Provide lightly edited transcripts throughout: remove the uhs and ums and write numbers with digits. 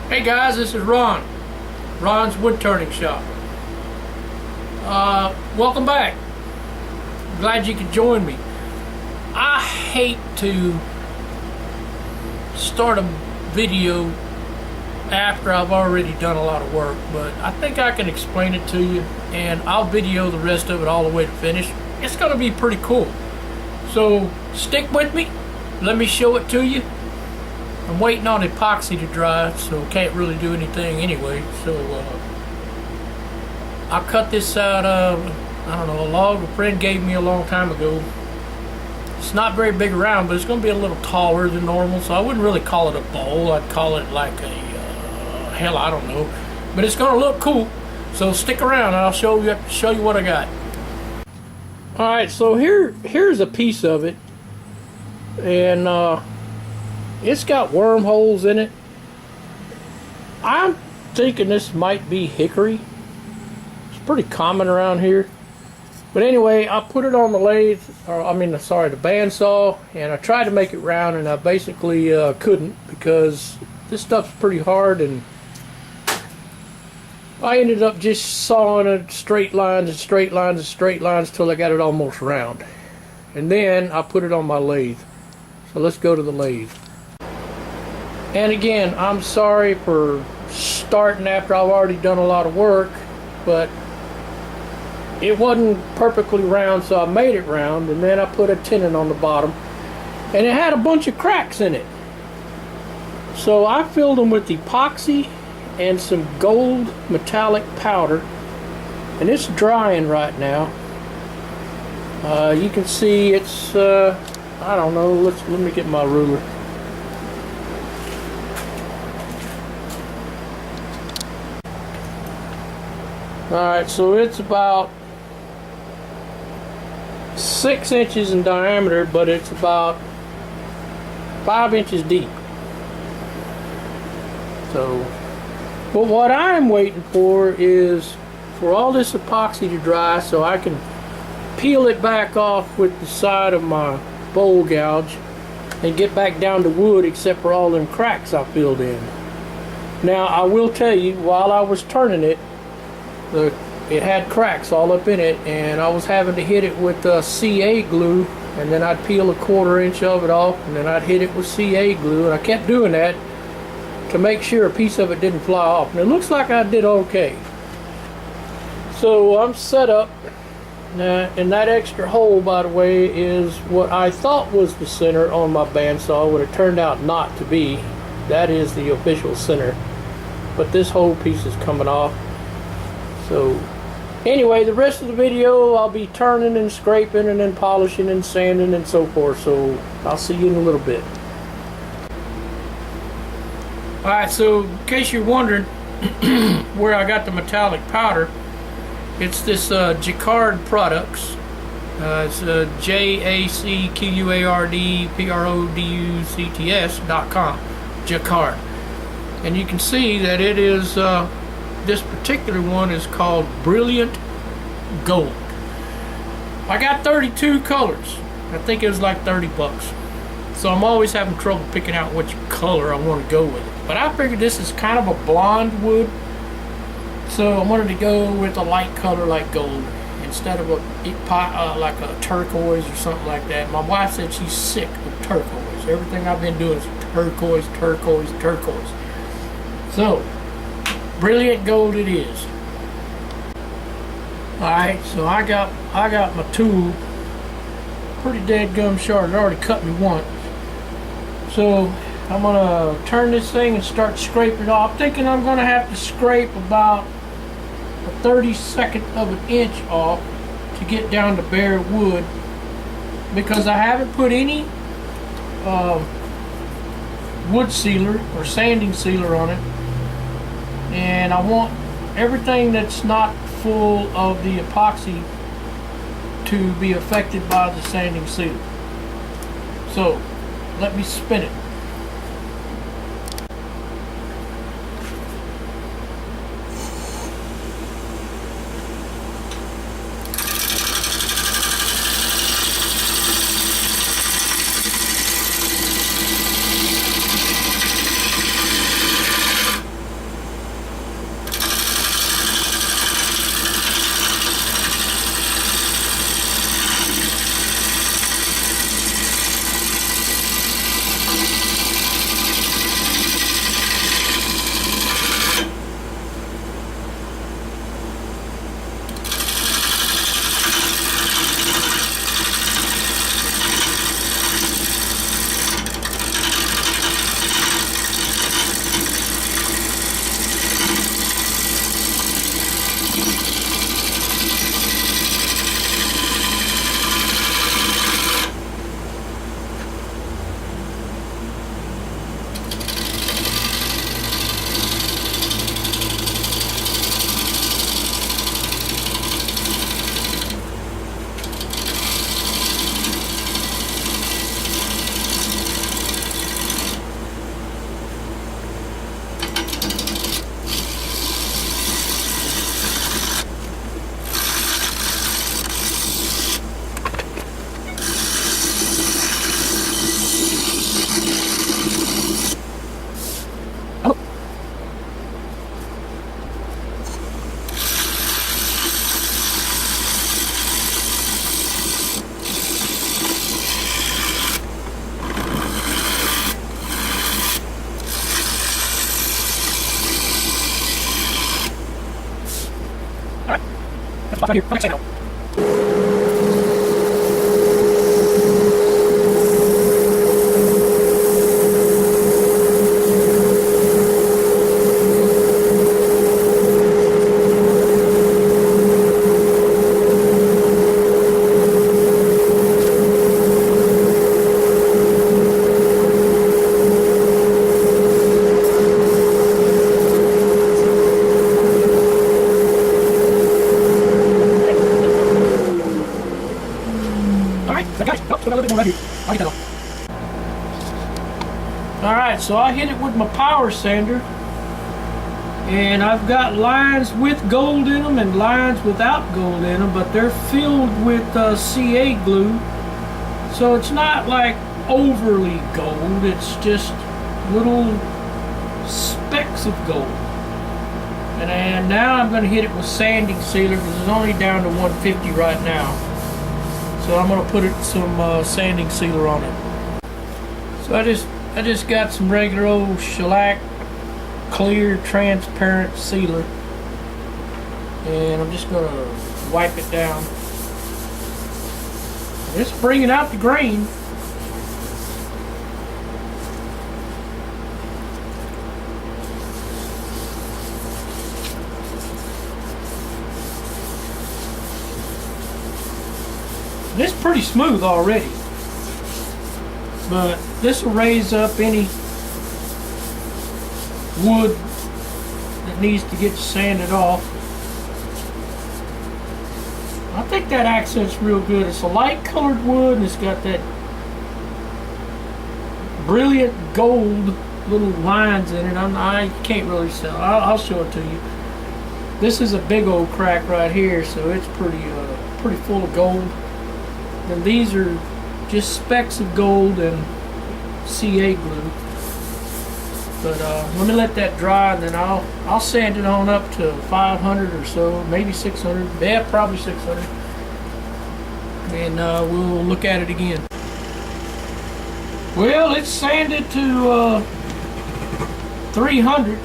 Hey guys, this is Ron. Ron's Wood Turning Shop. Welcome back. Glad you could join me. I hate to start a video after I've already done a lot of work, but I think I can explain it to you, and I'll video the rest of it all the way to finish. It's going to be pretty cool. So stick with me. Let me show it to you. I'm waiting on epoxy to dry, so can't really do anything anyway. So I cut this out of, I don't know, a log a friend gave me a long time ago. It's not very big around, but it's going to be a little taller than normal, so I wouldn't really call it a bowl. I'd call it like a, hell, I don't know. But it's going to look cool, so stick around and I'll show you what I got. Alright, so here's a piece of it, and it's got wormholes in it. I'm thinking this might be hickory. It's pretty common around here. But anyway, I put it on the lathe, or the bandsaw, and I tried to make it round, and I basically couldn't, because this stuff's pretty hard, and I ended up just sawing it straight lines and straight lines and straight lines till I got it almost round. And then I put it on my lathe. So let's go to the lathe. And again, I'm sorry for starting after I've already done a lot of work, but it wasn't perfectly round, so I made it round, and then I put a tenon on the bottom, and it had a bunch of cracks in it. So I filled them with epoxy and some gold metallic powder, and it's drying right now. You can see it's I don't know, let me get my ruler. Alright, so it's about 6 inches in diameter, but it's about 5 inches deep. So, but what I'm waiting for is for all this epoxy to dry so I can peel it back off with the side of my bowl gouge and get back down to wood, except for all them cracks I filled in. Now, I will tell you, while I was turning it, it had cracks all up in it, and I was having to hit it with CA glue, and then I'd peel a 1/4 inch of it off, and then I'd hit it with CA glue, and I kept doing that to make sure a piece of it didn't fly off. And it looks like I did okay. So I'm set up, and that extra hole, by the way, is what I thought was the center on my bandsaw, what it turned out not to be. That is the official center, but this whole piece is coming off. So anyway, the rest of the video I'll be turning and scraping and then polishing and sanding and so forth, so I'll see you in a little bit. Alright, so in case you're wondering where I got the metallic powder, it's this Jacquard Products. It's JACQUARDPRODUCTS.com, Jacquard. And you can see that it is this particular one is called Brilliant Gold. I got 32 colors. I think it was like 30 bucks. So I'm always having trouble picking out which color I want to go with it. But I figured this is kind of a blonde wood, so I wanted to go with a light color like gold instead of like a turquoise or something like that. My wife said she's sick of turquoise. Everything I've been doing is turquoise, turquoise, turquoise. So Brilliant Gold it is. Alright, so I got my tool pretty dead gum sharp. It already cut me once. So I'm gonna turn this thing and start scraping it off. I'm thinking I'm gonna have to scrape about a 32nd of an inch off to get down to bare wood, because I haven't put any wood sealer or sanding sealer on it. And I want everything that's not full of the epoxy to be affected by the sanding sealer. So let me spin it. right here. Like I said, Alright, so I hit it with my power sander, and I've got lines with gold in them and lines without gold in them, but they're filled with CA glue, so it's not like overly gold, it's just little specks of gold. And now I'm going to hit it with sanding sealer because it's only down to 150 right now. So I'm going to put some sanding sealer on it. So I just got some regular old shellac clear transparent sealer, and I'm just going to wipe it down. It's bringing out the grain. It's pretty smooth already, but this will raise up any wood that needs to get sanded off. I think that accent's real good. It's a light colored wood and it's got that brilliant gold little lines in it. I can't really tell. I'll show it to you. This is a big old crack right here, so it's pretty full of gold. And these are just specks of gold and CA glue. But let me let that dry, and then I'll sand it on up to 500 or so, maybe 600. Yeah, probably 600. And we'll look at it again. Well, it's sanded to 300.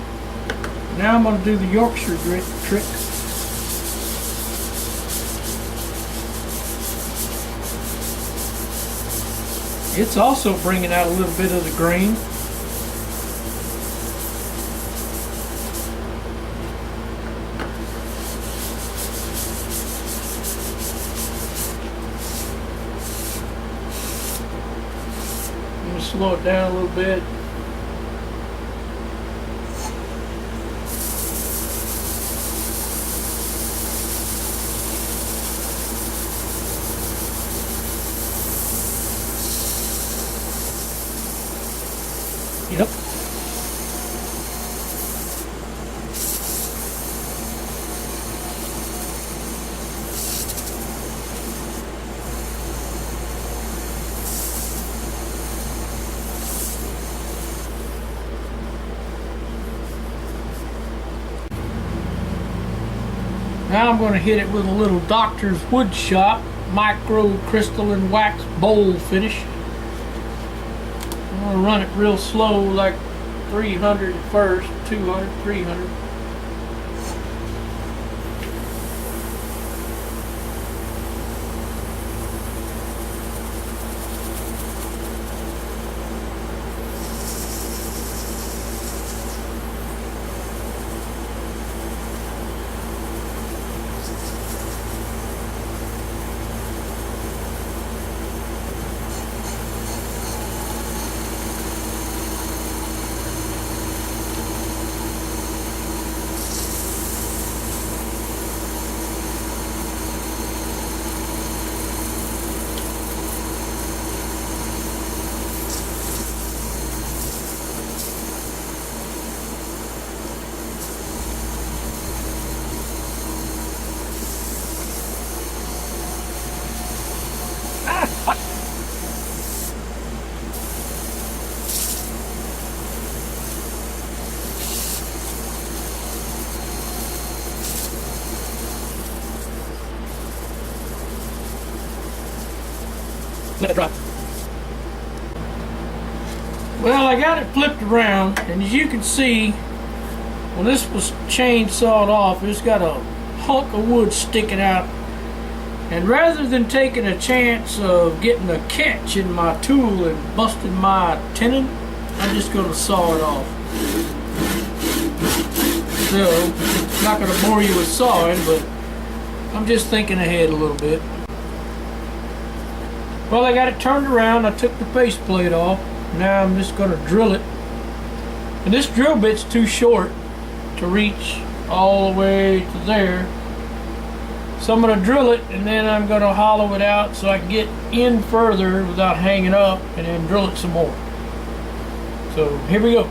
Now I'm going to do the Yorkshire grit trick. It's also bringing out a little bit of the grain. I'm going to slow it down a little bit. Yep. Now I'm going to hit it with a little Doctor's Wood Shop micro crystalline wax bowl finish. I'm going to run it real slow, like 300 at first, 200, 300. Let it dry. Well, I got it flipped around, and as you can see, when this was chainsawed off, it's got a hunk of wood sticking out And rather than taking a chance of getting a catch in my tool and busting my tenon, I'm just going to saw it off. So, it's not going to bore you with sawing, but I'm just thinking ahead a little bit. Well, I got it turned around. I took the faceplate off. Now I'm just going to drill it. And this drill bit's too short to reach all the way to there. So I'm going to drill it, and then I'm going to hollow it out so I can get in further without hanging up, and then drill it some more. So here we go.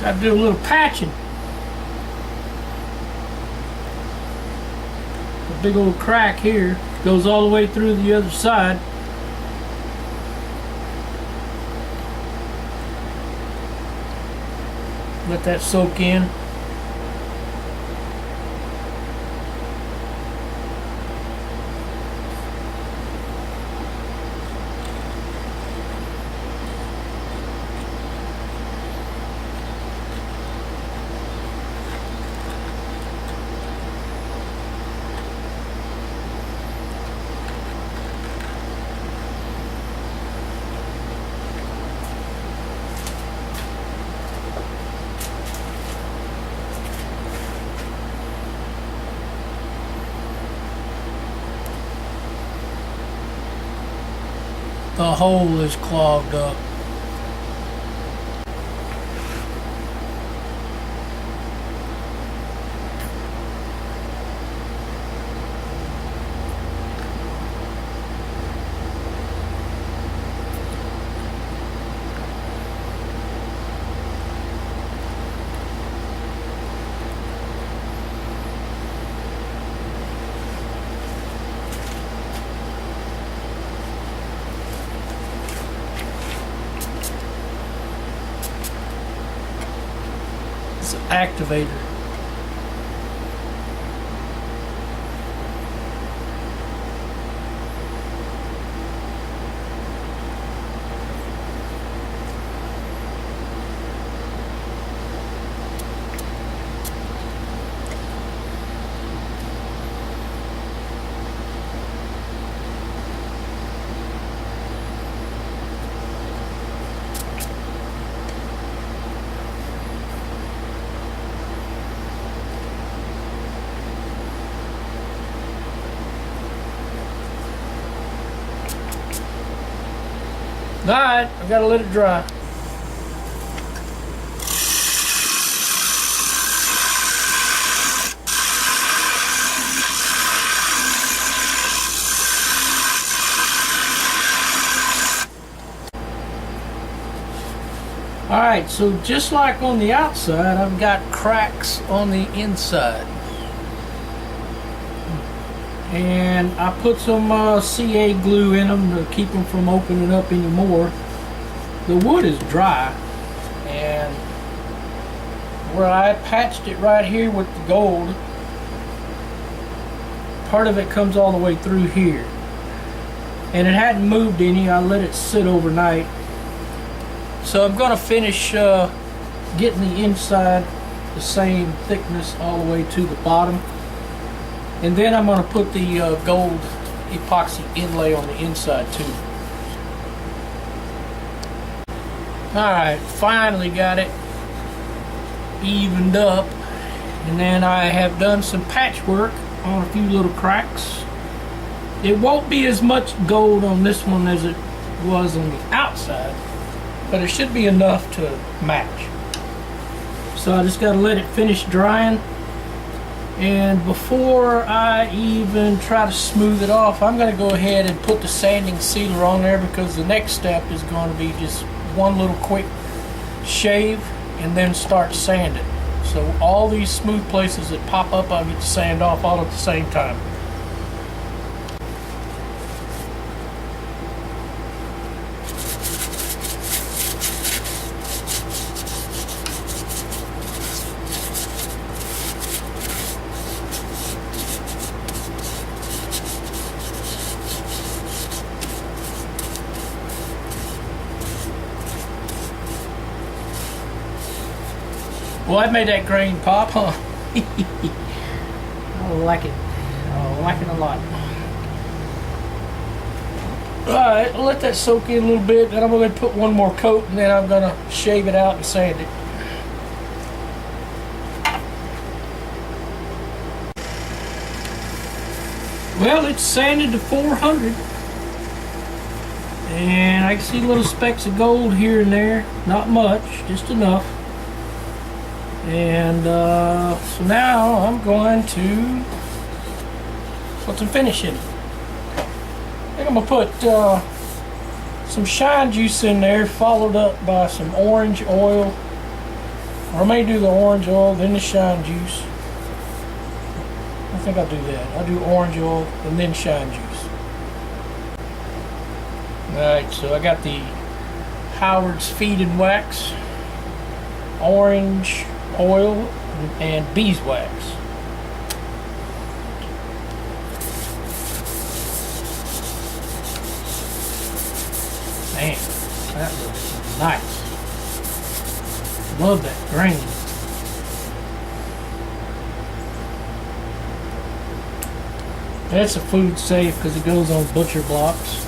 Got to do a little patching. A big old crack here goes all the way through the other side. Let that soak in. The hole is clogged up. Activator. Alright, I gotta let it dry. Alright, so just like on the outside, I've got cracks on the inside. And I put some CA glue in them to keep them from opening up anymore. The wood is dry, and where I patched it right here with the gold, part of it comes all the way through here. And it hadn't moved any. I let it sit overnight. So I'm going to finish getting the inside the same thickness all the way to the bottom. And then I'm going to put the gold epoxy inlay on the inside too. Alright, finally got it evened up. And then I have done some patchwork on a few little cracks. It won't be as much gold on this one as it was on the outside, but it should be enough to match. So I just got to let it finish drying. And before I even try to smooth it off, I'm going to go ahead and put the sanding sealer on there, because the next step is going to be just one little quick shave and then start sanding. So all these smooth places that pop up, I'll get to sand off all at the same time. Well, that made that grain pop, huh? I like it. I like it a lot. Alright, I'll let that soak in a little bit. Then I'm going to put one more coat, and then I'm going to shave it out and sand it. Well, it's sanded to 400. And I can see little specks of gold here and there. Not much, just enough. And so now I'm going to put some finish in it. I think I'm going to put some shine juice in there, followed up by some orange oil. Or I may do the orange oil, then the shine juice. I think I'll do that. I'll do orange oil and then shine juice. Alright, so I got the Howard's Feed and Wax, orange oil, and beeswax. Man, that looks nice. Love that grain. That's a food safe because it goes on butcher blocks.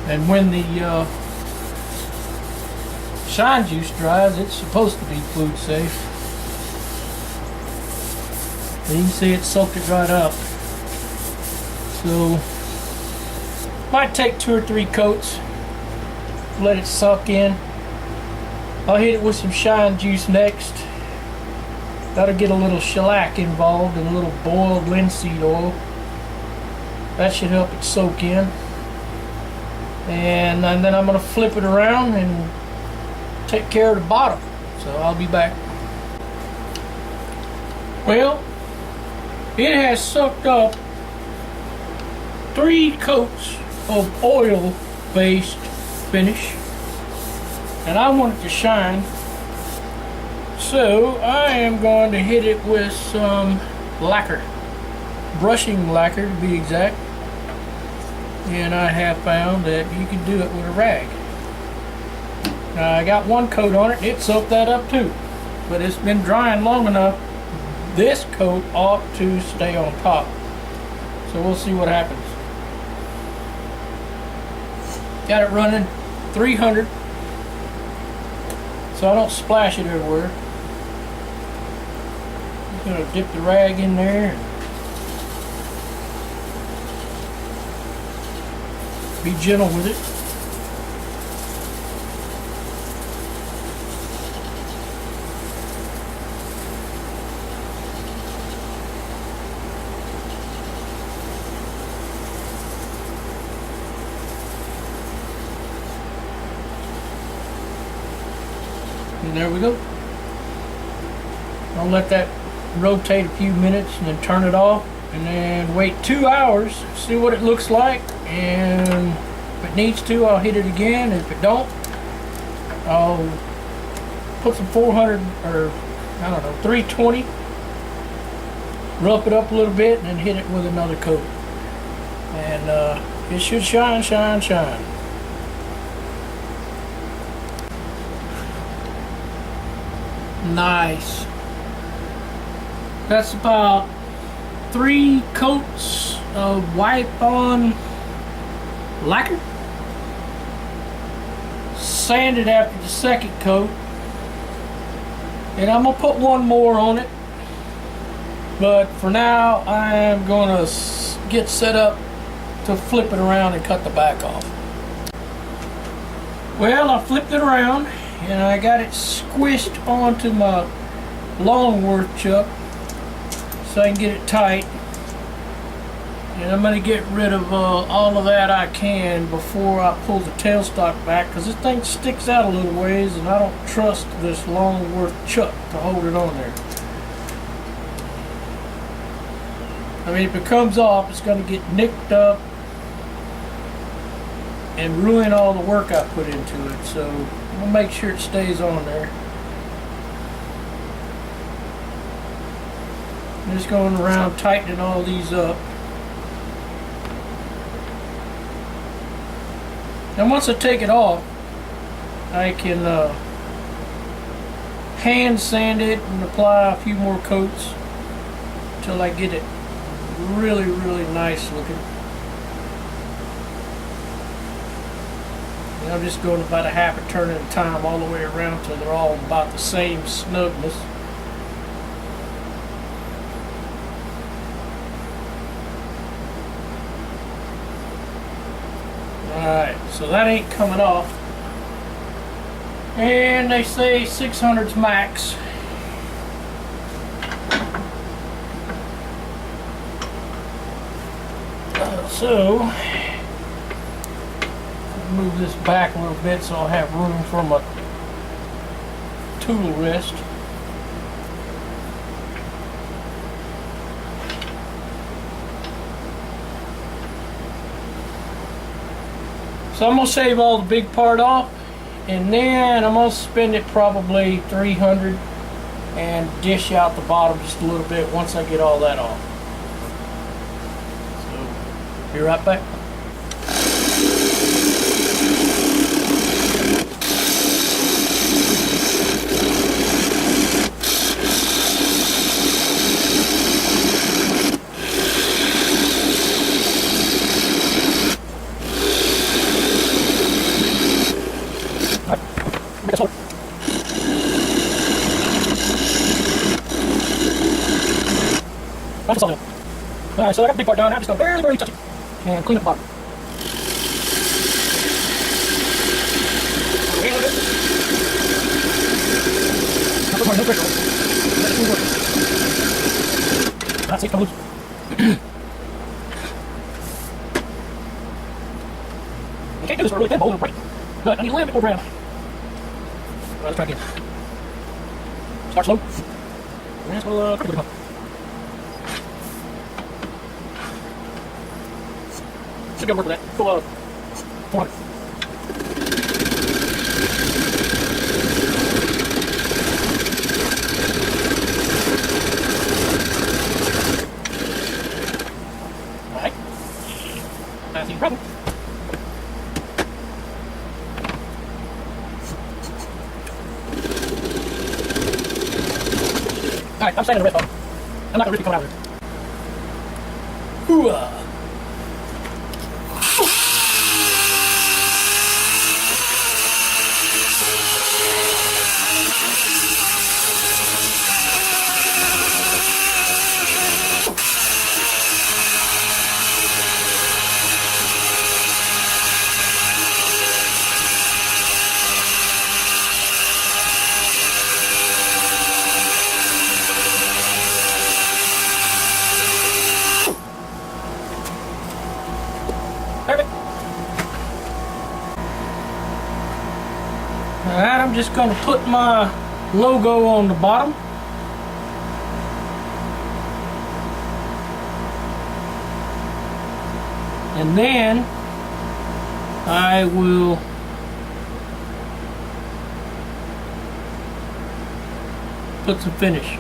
And when the shine juice dries, it's supposed to be food safe. And you can see it soaked it right up. So might take 2 or 3 coats, let it suck in. I'll hit it with some shine juice next. That'll get a little shellac involved and a little boiled linseed oil. That should help it soak in. And then I'm going to flip it around and take care of the bottom. So I'll be back. Well, it has soaked up 3 coats of oil-based finish, and I want it to shine. So I am going to hit it with some lacquer, brushing lacquer to be exact. And I have found that you can do it with a rag. Now I got 1 coat on it, it soaked that up too. But it's been drying long enough, this coat ought to stay on top. So we'll see what happens. Got it running 300, so I don't splash it everywhere. Just gonna dip the rag in there. Be gentle with it. And there we go. I'll let that rotate a few minutes and then turn it off, and then wait 2 hours, see what it looks like, and if it needs to, I'll hit it again. If it don't, I'll put some 400 or I don't know, 320, rough it up a little bit, and then hit it with another coat. And it should shine, shine, shine. Nice. That's about 3 coats of wipe-on lacquer. Sand it after the second coat. And I'm going to put one more on it. But for now, I am going to get set up to flip it around and cut the back off. Well, I flipped it around and I got it squished onto my Longworth chuck so I can get it tight. And I'm going to get rid of all of that I can before I pull the tailstock back, because this thing sticks out a little ways and I don't trust this Longworth chuck to hold it on there. I mean, if it comes off, it's going to get nicked up and ruin all the work I put into it. So I'm going to make sure it stays on there. I'm just going around tightening all these up. And once I take it off, I can hand sand it and apply a few more coats until I get it really, really nice looking. And I'm just going about a half a turn at a time all the way around till they're all about the same snugness. Alright, so that ain't coming off. And they say 600's max. So, move this back a little bit so I'll have room for my tool rest. So I'm going to shave all the big part off, and then I'm going to spend it probably 300 and dish out the bottom just a little bit once I get all that off. So, be right back. That's all. Alright, so I got the big part done. I'm just going to barely touch it and clean up the bottom. Wait a little bit. Not put more, no pressure on it. Let it do work. That's it, come loose. You can't do this for a really thin bowl, it'll break. But I need a little bit more ground. Alright, let's try again. Start slow. And that's going to quickly come. Should be able to work with that. Full 400. Alright. I see your problem. Alright, I'm standing the rest of them. I'm not going to rip it coming out of there. Hoo-ah! just going to put my logo on the bottom. And then I will put some finish.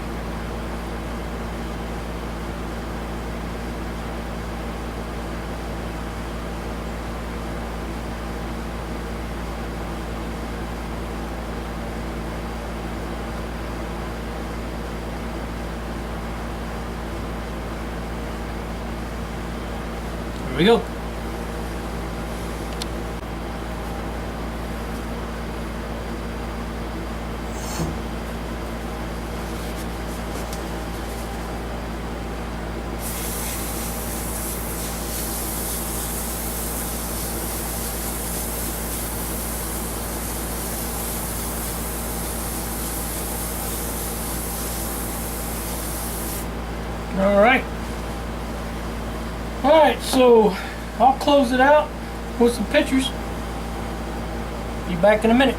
There we go. Alright, so I'll close it out with some pictures. Be back in a minute.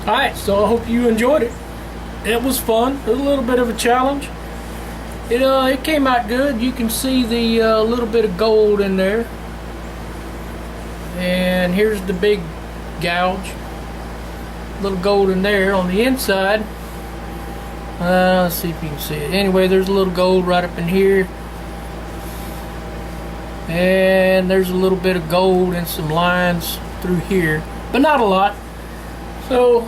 Alright, so I hope you enjoyed it. It was fun. It was a little bit of a challenge. It came out good. You can see the little bit of gold in there. And here's the big gouge. Little gold in there on the inside. Let's see if you can see it. Anyway, there's a little gold right up in here. And there's a little bit of gold and some lines through here, but not a lot. So,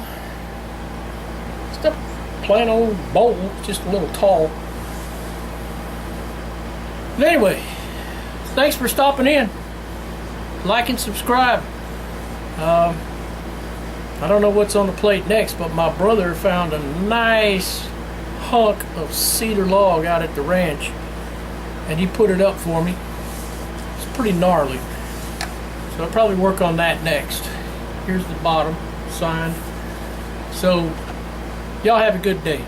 just a plain old bowl, just a little tall. But anyway, thanks for stopping in. Like and subscribe. I don't know what's on the plate next, but my brother found a nice hunk of cedar log out at the ranch, and he put it up for me. It's pretty gnarly, so I'll probably work on that next. Here's the bottom signed. So y'all have a good day.